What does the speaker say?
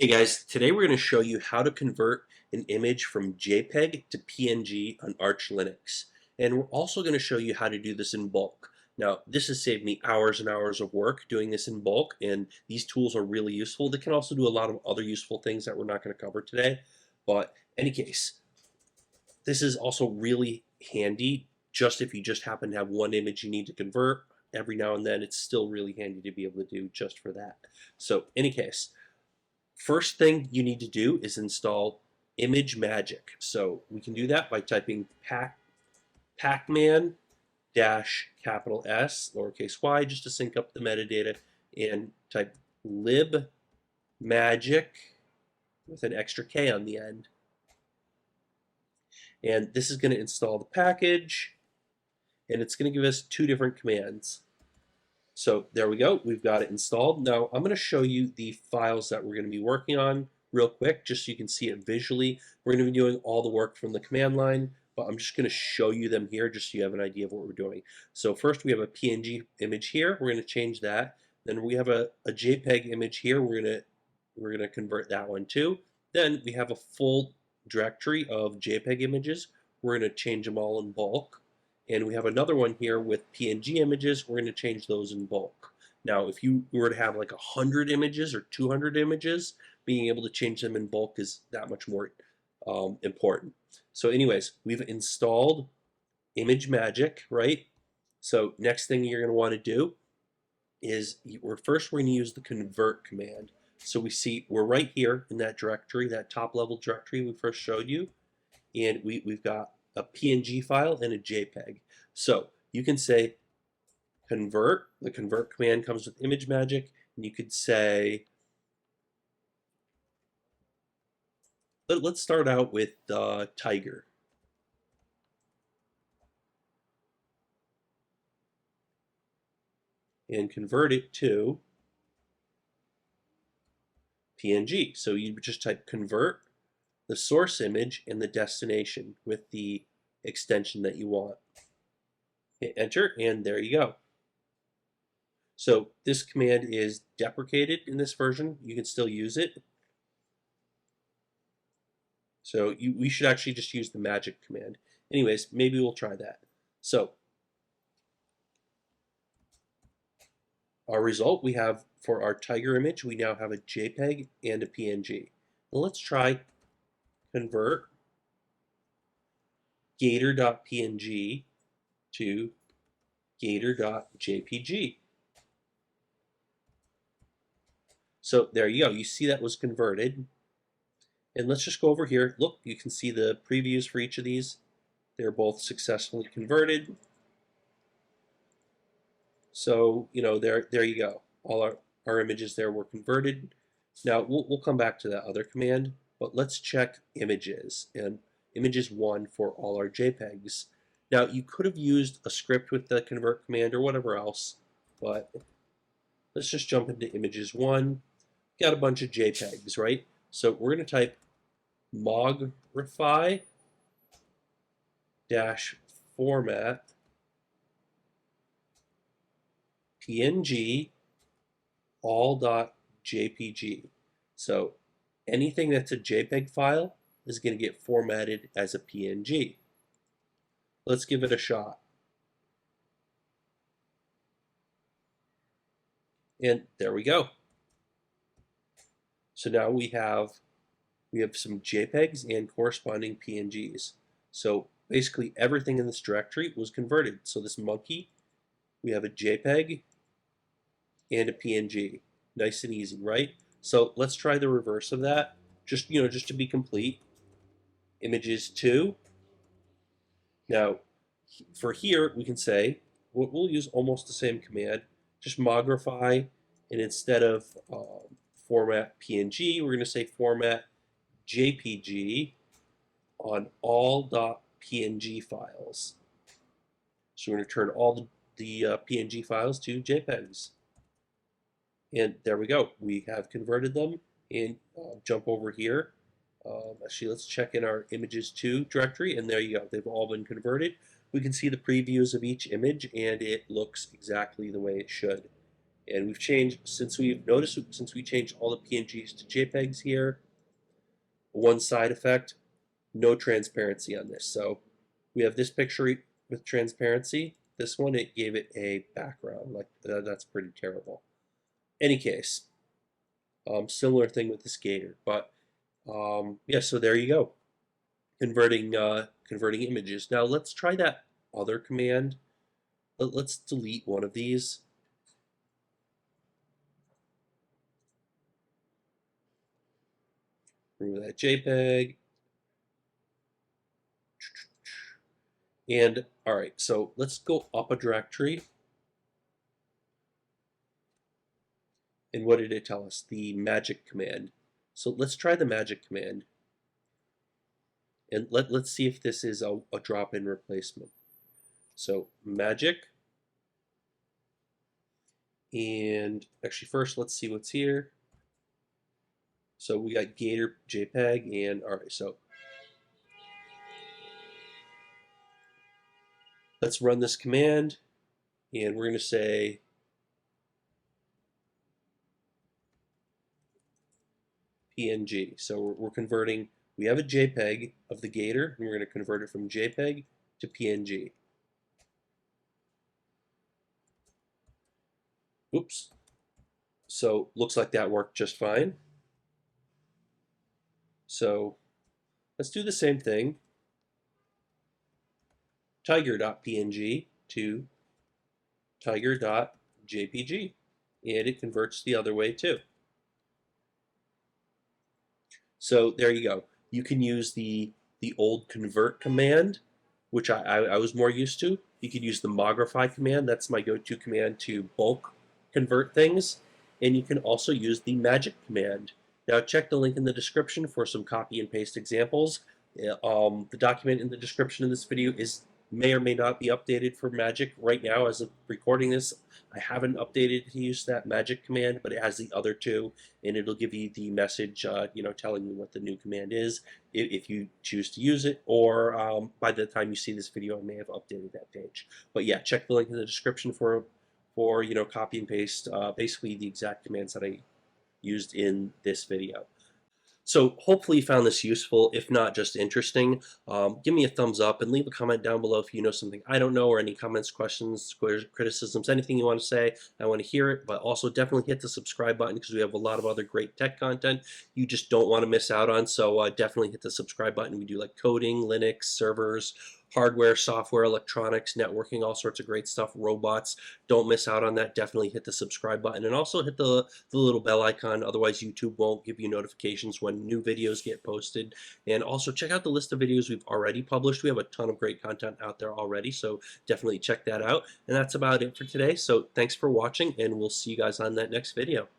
Hey guys, today we're going to show you how to convert an image from JPEG to PNG on Arch Linux. And we're also going to show you how to do this in bulk. Now, this has saved me hours and hours of work doing this in bulk, and these tools are really useful. They can also do a lot of other useful things that we're not going to cover today. But in any case, this is also really handy just if you just happen to have one image you need to convert. Every now and then, it's still really handy to be able to do just for that. So, in any case, first thing you need to do is install ImageMagick. So we can do that by typing pacman dash capital S lowercase y just to sync up the metadata, and type libmagick with an extra K on the end. And this is going to install the package, and it's going to give us two different commands. So there we go, we've got it installed. Now I'm going to show you the files that we're going to be working on real quick, just so you can see it visually. We're going to be doing all the work from the command line, but I'm just going to show you them here just so you have an idea of what we're doing. So first we have a PNG image here, we're going to change that. Then we have a JPEG image here, we're going to convert that one too. Then we have a full directory of JPEG images, we're going to change them all in bulk. And we have another one here with PNG images. We're going to change those in bulk. Now, if you were to have like 100 images or 200 images, being able to change them in bulk is that much more important. So anyways, we've installed ImageMagick, right? So next thing you're going to want to do is we're going to use the convert command. So we see we're right here in that directory, that top level directory we first showed you. And we've got a PNG file and a JPEG. So you can say convert. The convert command comes with ImageMagick, and you could say, let's start out with Tiger. And convert it to PNG. So you just type convert the source image and the destination with the extension that you want. Hit enter, and there you go. So this command is deprecated in this version. You can still use it. So we should actually just use the magic command. Anyways, maybe we'll try that. So our result we have for our tiger image, we now have a JPEG and a PNG. Now let's try convert gator.png to gator.jpg. So there you go. You see that was converted. And let's just go over here. Look, you can see the previews for each of these. They're both successfully converted. So, there you go. All our images there were converted. Now, we'll come back to that other command, but let's check images, and images 1 for all our JPEGs. Now, you could have used a script with the convert command or whatever else, but let's just jump into images 1. Got a bunch of JPEGs, right? So we're going to type mogrify format PNG all.jpg. So anything that's a JPEG file is going to get formatted as a PNG. Let's give it a shot. And there we go. So now we have some JPEGs and corresponding PNGs. So basically everything in this directory was converted. So this monkey, we have a JPEG and a PNG. Nice and easy, right? So let's try the reverse of that. Just to be complete. Images 2. Now, for here, we can say, we'll use almost the same command, just mogrify, and instead of format PNG, we're going to say format JPG on all.png files. So we're going to turn all the PNG files to JPEGs. And there we go. We have converted them. And jump over here. Actually, let's check in our images 2 directory, and there you go. They've all been converted. We can see the previews of each image, and it looks exactly the way it should. And we've changed, since we've noticed, since we changed all the PNGs to JPEGs here, one side effect, no transparency on this. So we have this picture with transparency. This one, it gave it a background. Like that's pretty terrible. Any case, similar thing with this gator. But yeah, so there you go. Converting images. Now let's try that other command. Let's delete one of these. Remove that JPEG. And all right, so let's go up a directory. And what did it tell us? The magic command. So let's try the magic command. And let's see if this is a drop-in replacement. So magic. And actually first let's see what's here. So we got Gator JPEG, and all right, so let's run this command, and we're going to say PNG. So we're converting, we have a JPEG of the gator, and we're going to convert it from JPEG to PNG. Oops. So looks like that worked just fine. So let's do the same thing. Tiger.png to tiger.jpg. And it converts the other way too. So there you go. You can use the old convert command, which I was more used to. You could use the mogrify command. That's my go-to command to bulk convert things. And you can also use the magic command. Now check the link in the description for some copy and paste examples. The document in the description of this video may or may not be updated for magic right now as of recording this. I haven't updated to use that magic command, but it has the other two, and it'll give you the message, telling you what the new command is if you choose to use it, or by the time you see this video, I may have updated that page. But yeah, check the link in the description for copy and paste, basically the exact commands that I used in this video. So hopefully you found this useful, if not just interesting. Give me a thumbs up and leave a comment down below if you know something I don't know, or any comments, questions, criticisms, anything you want to say. I want to hear it, but also definitely hit the subscribe button because we have a lot of other great tech content you just don't want to miss out on. So definitely hit the subscribe button. We do like coding, Linux, servers, hardware, software, electronics, networking, all sorts of great stuff, robots. Don't miss out on that. Definitely hit the subscribe button, and also hit the little bell icon. Otherwise, YouTube won't give you notifications when new videos get posted. And also check out the list of videos we've already published. We have a ton of great content out there already, so definitely check that out. And that's about it for today. So thanks for watching, and we'll see you guys on that next video.